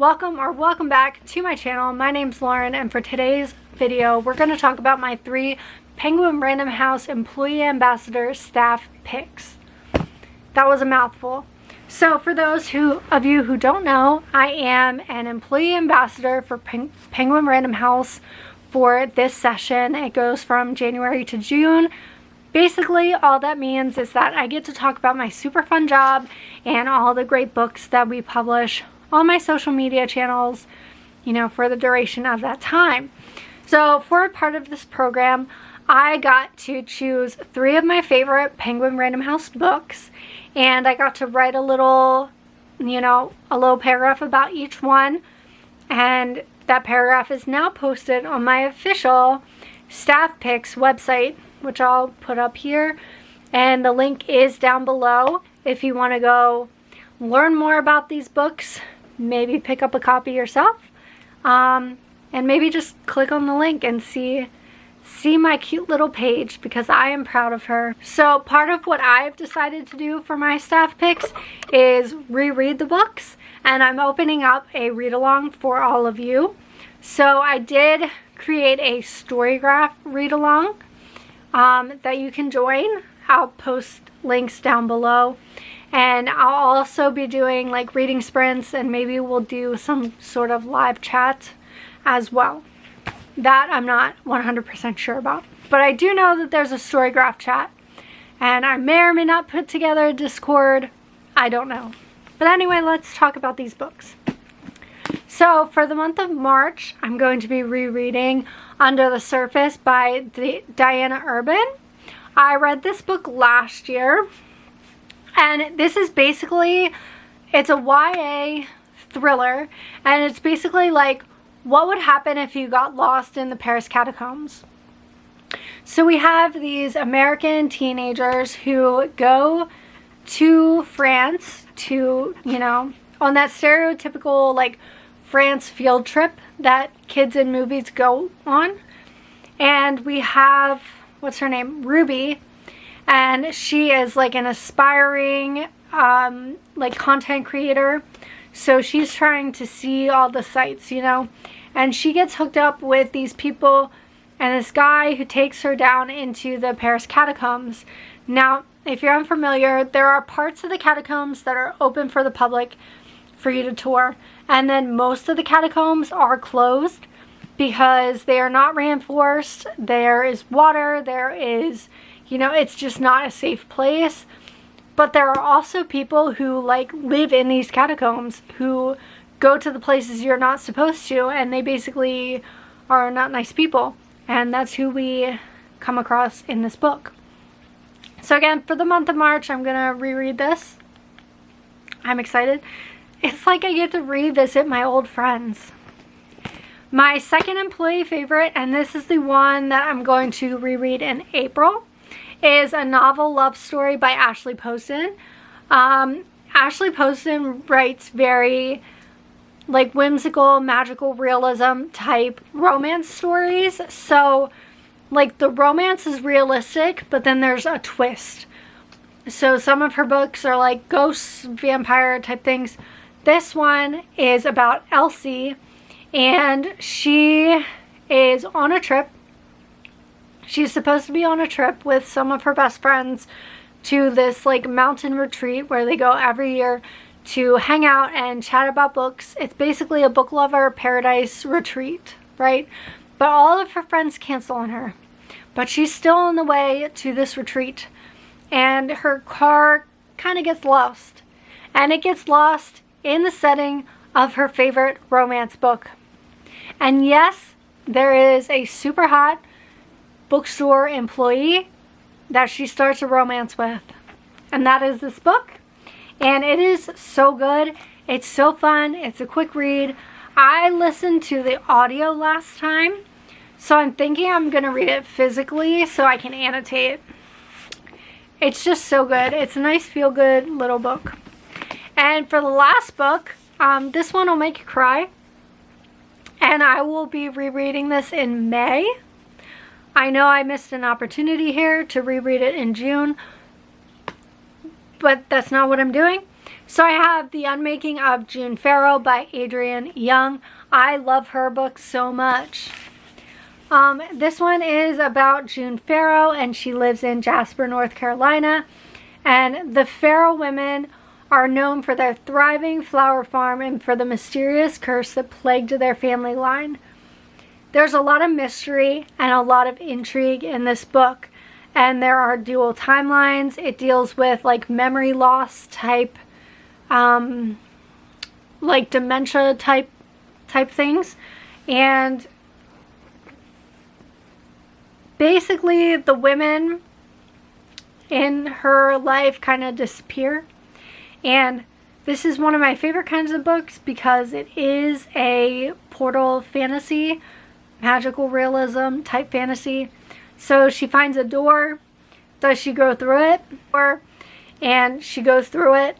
welcome back to my channel. My name's Lauren, and for today's video we're going to talk about my 3 Penguin Random House Employee Ambassador staff picks. That was a mouthful. So for those of you who don't know, I am an employee ambassador for Penguin Random House for this session. It goes from January to June. Basically, all that means is that I get to talk about my super fun job and all the great books that we publish on my social media channels, for the duration of that time. So for a part of this program, I got to choose 3 of my favorite Penguin Random House books, and I got to write a little paragraph about each one, and that paragraph is now posted on my official staff picks website, which I'll put up here, and the link is down below if you want to go learn more about these books, maybe pick up a copy yourself, and maybe just click on the link and see my cute little page, because I am proud of her. So part of what I've decided to do for my staff picks is reread the books, and I'm opening up a read-along for all of you. So I did create a Storygraph read-along that you can join. I'll post links down below, and I'll also be doing like reading sprints, and maybe we'll do some sort of live chat as well. That I'm not 100% sure about, but I do know that there's a Storygraph chat, and I may or may not put together a Discord. I don't know. But anyway, let's talk about these books. So for the month of March, I'm going to be rereading Under the Surface by Diana Urban. I read this book last year, and this is basically, it's a YA thriller, and it's basically like what would happen if you got lost in the Paris catacombs. So we have these American teenagers who go to France to, on that stereotypical like France field trip that kids in movies go on. And we have, what's her name? Ruby. And she is like an aspiring like content creator. So she's trying to see all the sights, and she gets hooked up with these people and this guy who takes her down into the Paris catacombs. Now, if you're unfamiliar, there are parts of the catacombs that are open for the public for you to tour, and then most of the catacombs are closed because they are not reinforced. There is water, there is, it's just not a safe place. But there are also people who live in these catacombs who go to the places you're not supposed to, and they basically are not nice people. And that's who we come across in this book. So again, for the month of March, I'm going to reread this. I'm excited. It's like I get to revisit my old friends. My second employee favorite, and this is the one that I'm going to reread in April, is A Novel Love Story by Ashley Poston. Ashley Poston writes very whimsical, magical realism type romance stories. So the romance is realistic, but then there's a twist. So some of her books are like ghosts, vampire type things. This one is about Elsie, and she is on a trip. She's supposed to be on a trip with some of her best friends to this mountain retreat where they go every year to hang out and chat about books. It's basically a book lover paradise retreat, right? But all of her friends cancel on her. But she's still on the way to this retreat, and her car kind of gets lost. And it gets lost in the setting of her favorite romance book. And yes, there is a super hot bookstore employee that she starts a romance with, and that is this book. And it is so good. It's so fun. It's a quick read. I listened to the audio last time, so I'm thinking I'm gonna read it physically so I can annotate. It's just so good. It's a nice feel-good little book. And for the last book, this one will make you cry, and I will be rereading this in May. I know I missed an opportunity here to reread it in June, but that's not what I'm doing. So I have The Unmaking of June Farrow by Adrienne Young. I love her book so much. This one is about June Farrow, and she lives in Jasper, North Carolina. And the Farrow women are known for their thriving flower farm and for the mysterious curse that plagued their family line. There's a lot of mystery and a lot of intrigue in this book, and there are dual timelines. It deals with like memory loss type, like dementia type things, and basically the women in her life kind of disappear. And this is one of my favorite kinds of books because it is a portal fantasy, magical realism type fantasy. So she finds a door. Does she go through it? And she goes through it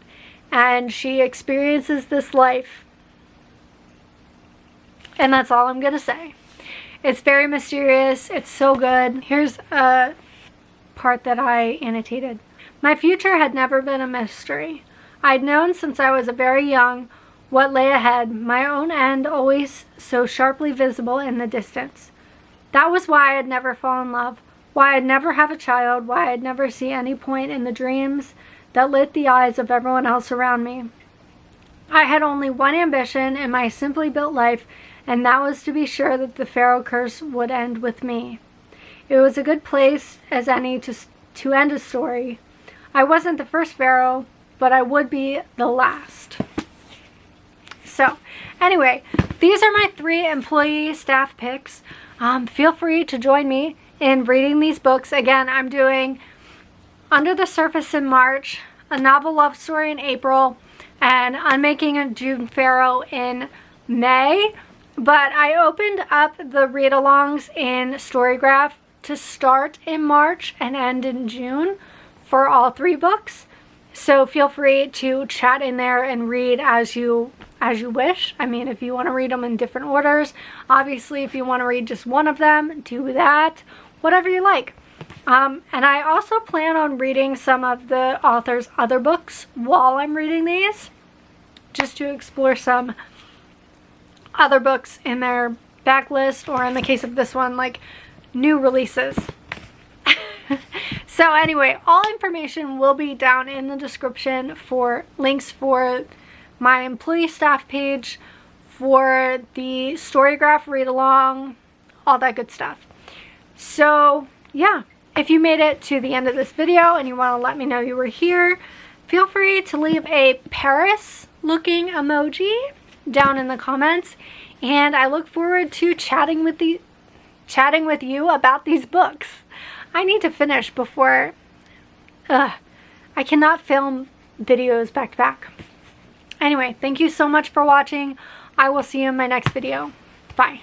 and she experiences this life. And that's all I'm going to say. It's very mysterious. It's so good. Here's a part that I annotated. My future had never been a mystery. I'd known since I was very young what lay ahead, my own end always so sharply visible in the distance. That was why I'd never fall in love, why I'd never have a child, why I'd never see any point in the dreams that lit the eyes of everyone else around me. I had only one ambition in my simply built life, and that was to be sure that the Farrow curse would end with me. It was a good place as any to end a story. I wasn't the first Farrow, but I would be the last. So, anyway, these are my 3 employee staff picks. Feel free to join me in reading these books. Again, I'm doing Under the Surface in March, A Novel Love Story in April, and Unmaking of June Farrow in May. But I opened up the read-alongs in Storygraph to start in March and end in June for all 3 books. So feel free to chat in there and read as you wish. I mean, if you want to read them in different orders. Obviously, if you want to read just one of them, do that. Whatever you like. And I also plan on reading some of the author's other books while I'm reading these, just to explore some other books in their backlist, or in the case of this one, like new releases. So anyway, all information will be down in the description for links for my employee staff page, for the Storygraph read along, all that good stuff. So yeah, if you made it to the end of this video and you want to let me know you were here, feel free to leave a Paris looking emoji down in the comments, and I look forward to chatting with you about these books. I need to finish before I cannot film videos back to back. Anyway, thank you so much for watching. I will see you in my next video. Bye.